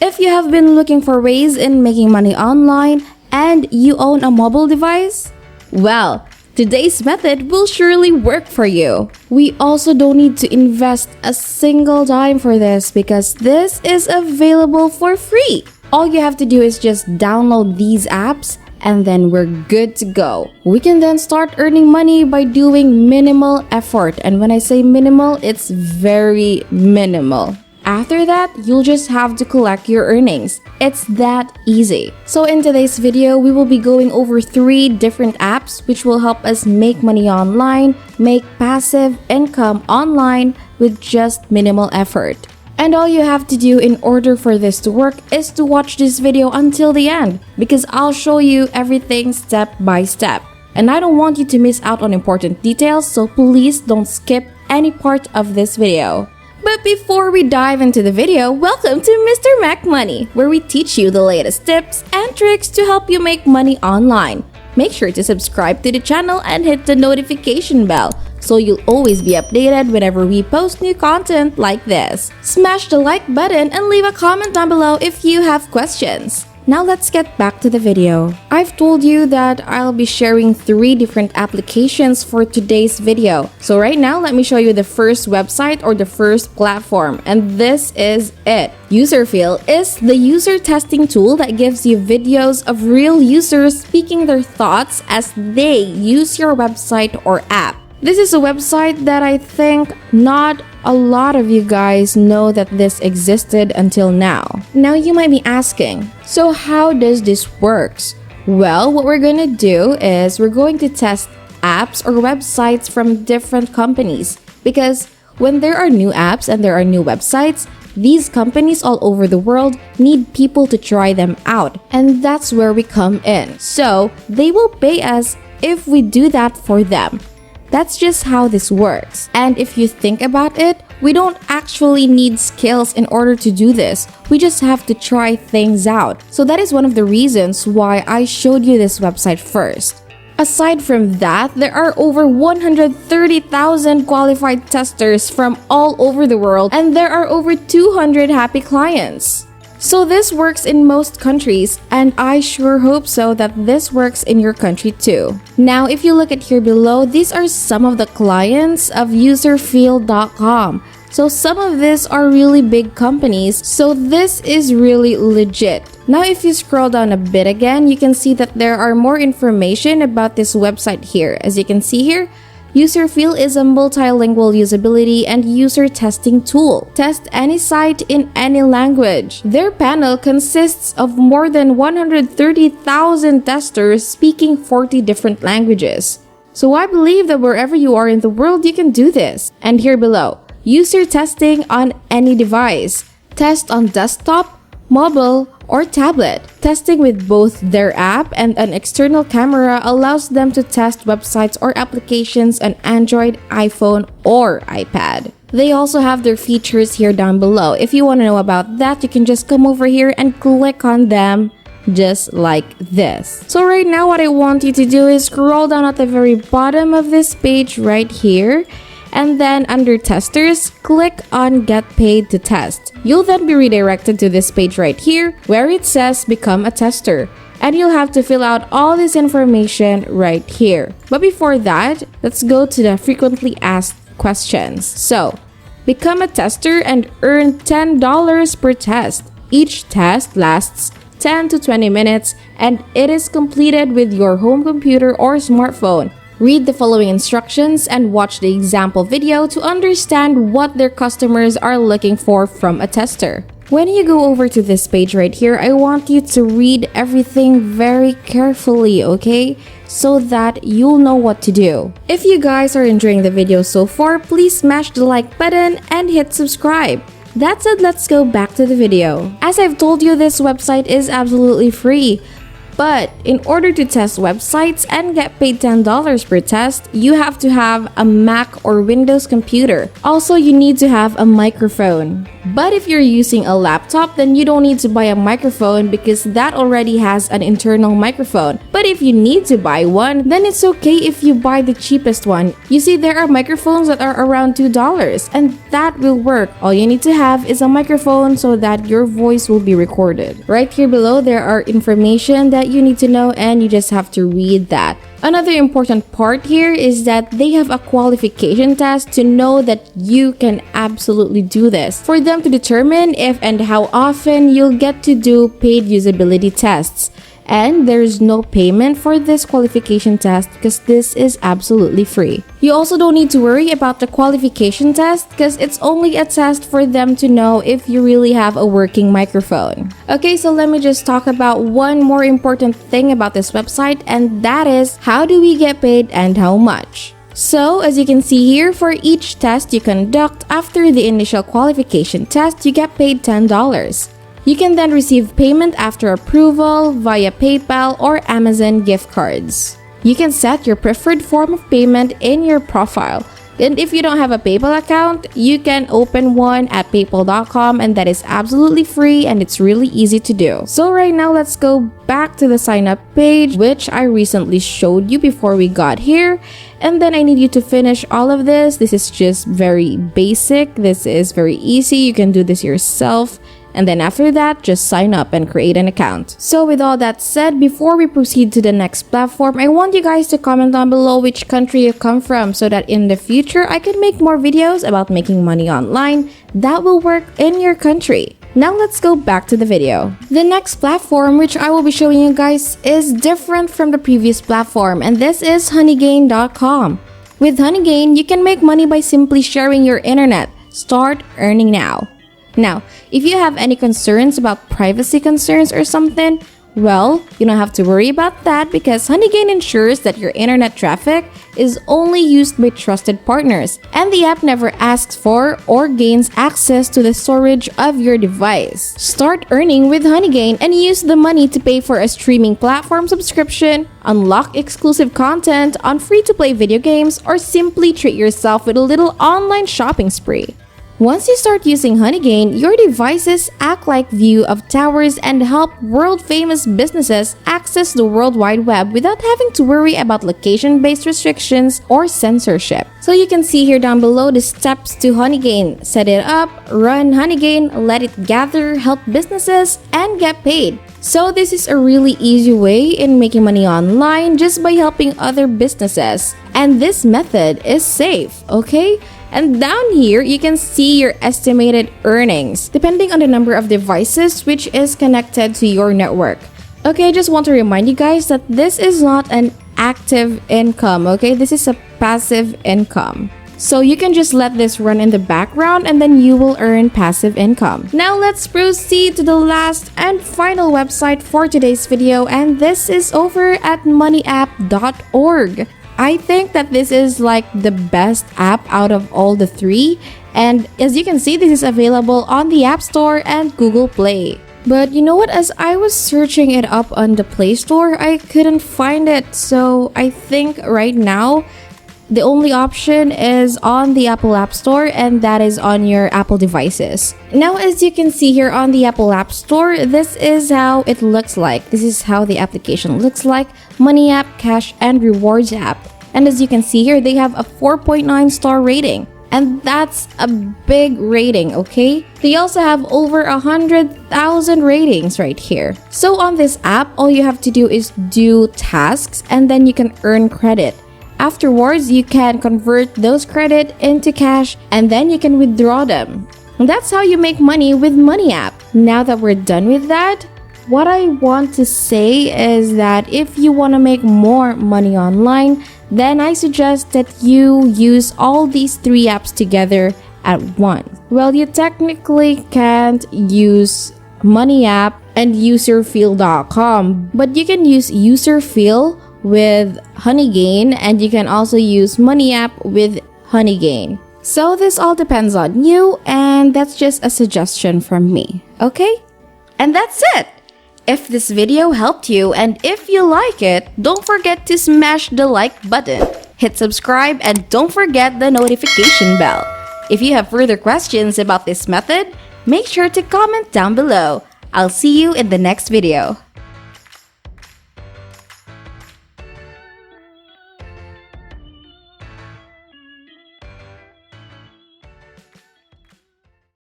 If you have been looking for ways in making money online and you own a mobile device, well, today's method will surely work for you. We also don't need to invest a single dime for this because this is available for free. All you have to do is just download these apps and then we're good to go. We can then start earning money by doing minimal effort. And when I say minimal, it's very minimal. After that, you'll just have to collect your earnings. It's that easy. So in today's video, we will be going over 3 different apps which will help us make money online, make passive income online with just minimal effort. And all you have to do in order for this to work is to watch this video until the end because I'll show you everything step by step. And I don't want you to miss out on important details, so please don't skip any part of this video. But before we dive into the video, welcome to Mr. Mac Money, where we teach you the latest tips and tricks to help you make money online. Make sure to subscribe to the channel and hit the notification bell so you'll always be updated whenever we post new content like this. Smash the like button and leave a comment down below if you have questions. Now let's get back to the video. I've told you that I'll be sharing 3 different applications for today's video. So right now, let me show you the first website or the first platform, and this is it. Userfeel is the user testing tool that gives you videos of real users speaking their thoughts as they use your website or app. This is a website that I think not a lot of you guys know that this existed until now. Now you might be asking, so how does this work? Well, what we're gonna do is we're going to test apps or websites from different companies because when there are new apps and there are new websites, these companies all over the world need people to try them out, and that's where we come in. So they will pay us if we do that for them. That's just how this works. And if you think about it, we don't actually need skills in order to do this. We just have to try things out. So that is one of the reasons why I showed you this website first. Aside from that, there are over 130,000 qualified testers from all over the world, and there are over 200 happy clients. So this works in most countries, and I sure hope so that this works in your country too. Now, if you look at here below, these are some of the clients of Userfeel.com. So some of these are really big companies, so this is really legit. Now, if you scroll down a bit again, you can see that there are more information about this website here. As you can see here, Userfeel is a multilingual usability and user testing tool. Test any site in any language. Their panel consists of more than 130,000 testers speaking 40 different languages. So I believe that wherever you are in the world, you can do this. And here below, user testing on any device. Test on desktop, mobile, or tablet. Testing with both their app and an external camera allows them to test websites or applications on Android, iPhone, or iPad. They also have their features here down below. If you want to know about that, you can just come over here and click on them just like this. So right now, what I want you to do is scroll down at the very bottom of this page right here. And then under testers, click on get paid to test. You'll then be redirected to this page right here where it says become a tester. And you'll have to fill out all this information right here. But before that, let's go to the frequently asked questions. So, become a tester and earn $10 per test. Each test lasts 10 to 20 minutes and it is completed with your home computer or smartphone. Read the following instructions and watch the example video to understand what their customers are looking for from a tester. When you go over to this page right here, I want you to read everything very carefully, okay? So that you'll know what to do. If you guys are enjoying the video so far, please smash the like button and hit subscribe. That said, let's go back to the video. As I've told you, this website is absolutely free. But in order to test websites and get paid $10 per test, you have to have a Mac or Windows computer. Also, you need to have a microphone. But if you're using a laptop, then you don't need to buy a microphone because that already has an internal microphone. But if you need to buy one, then it's okay if you buy the cheapest one. You see, there are microphones that are around $2 and that will work. All you need to have is a microphone so that your voice will be recorded. Right here below, there are information that you need to know and you just have to read that. Another important part here is that they have a qualification test to know that you can absolutely do this, for them to determine if and how often you'll get to do paid usability tests. And there's no payment for this qualification test because this is absolutely free. You also don't need to worry about the qualification test because it's only a test for them to know if you really have a working microphone. Okay, so let me just talk about one more important thing about this website, and that is how do we get paid and how much. So, as you can see here, for each test you conduct after the initial qualification test, you get paid $10. You can then receive payment after approval via PayPal or Amazon gift cards. You can set your preferred form of payment in your profile. And if you don't have a PayPal account, you can open one at paypal.com, and that is absolutely free and it's really easy to do. So right now, let's go back to the sign up page, which I recently showed you before we got here. And then I need you to finish all of this. This is just very basic. This is very easy. You can do this yourself. And then after that, just sign up and create an account. So with all that said, before we proceed to the next platform, I want you guys to comment down below which country you come from so that in the future, I can make more videos about making money online that will work in your country. Now let's go back to the video. The next platform which I will be showing you guys is different from the previous platform, and this is Honeygain.com. With Honeygain, you can make money by simply sharing your internet. Start earning now. Now, if you have any concerns about privacy concerns or something, well, you don't have to worry about that because Honeygain ensures that your internet traffic is only used by trusted partners, and the app never asks for or gains access to the storage of your device. Start earning with Honeygain and use the money to pay for a streaming platform subscription, unlock exclusive content on free-to-play video games, or simply treat yourself with a little online shopping spree. Once you start using Honeygain, your devices act like view of towers and help world-famous businesses access the World Wide Web without having to worry about location-based restrictions or censorship. So you can see here down below the steps to Honeygain. Set it up, run Honeygain, let it gather, help businesses, and get paid. So this is a really easy way in making money online just by helping other businesses. And this method is safe, okay? And down here, you can see your estimated earnings, depending on the number of devices which is connected to your network. Okay, I just want to remind you guys that this is not an active income, okay? This is a passive income. So you can just let this run in the background and then you will earn passive income. Now let's proceed to the last and final website for today's video, and this is over at moneyapp.org. I think that this is like the best app out of all the three, and as you can see, this is available on the App Store and Google Play. But you know what, as I was searching it up on the Play Store, I couldn't find it, so I think right now the only option is on the Apple App Store, and that is on your Apple devices. Now, as you can see here on the Apple App Store, this is how it looks like. This is how the application looks like. Money app, cash, and rewards app. And as you can see here, they have a 4.9 star rating. And that's a big rating, okay? They also have over 100,000 ratings right here. So on this app, all you have to do is do tasks, and then you can earn credit. Afterwards, you can convert those credit into cash, and then you can withdraw them. And that's how you make money with Money App. Now that we're done with that, what I want to say is that if you want to make more money online, then I suggest that you use all these three apps together at once. Well, you technically can't use Money App and Userfeel.com, but you can use Userfeel with Honeygain, and you can also use Money App with Honeygain. So this all depends on you, and that's just a suggestion from me, okay? And that's it! If this video helped you and if you like it, don't forget to smash the like button, hit subscribe, and don't forget the notification bell. If you have further questions about this method, make sure to comment down below. I'll see you in the next video.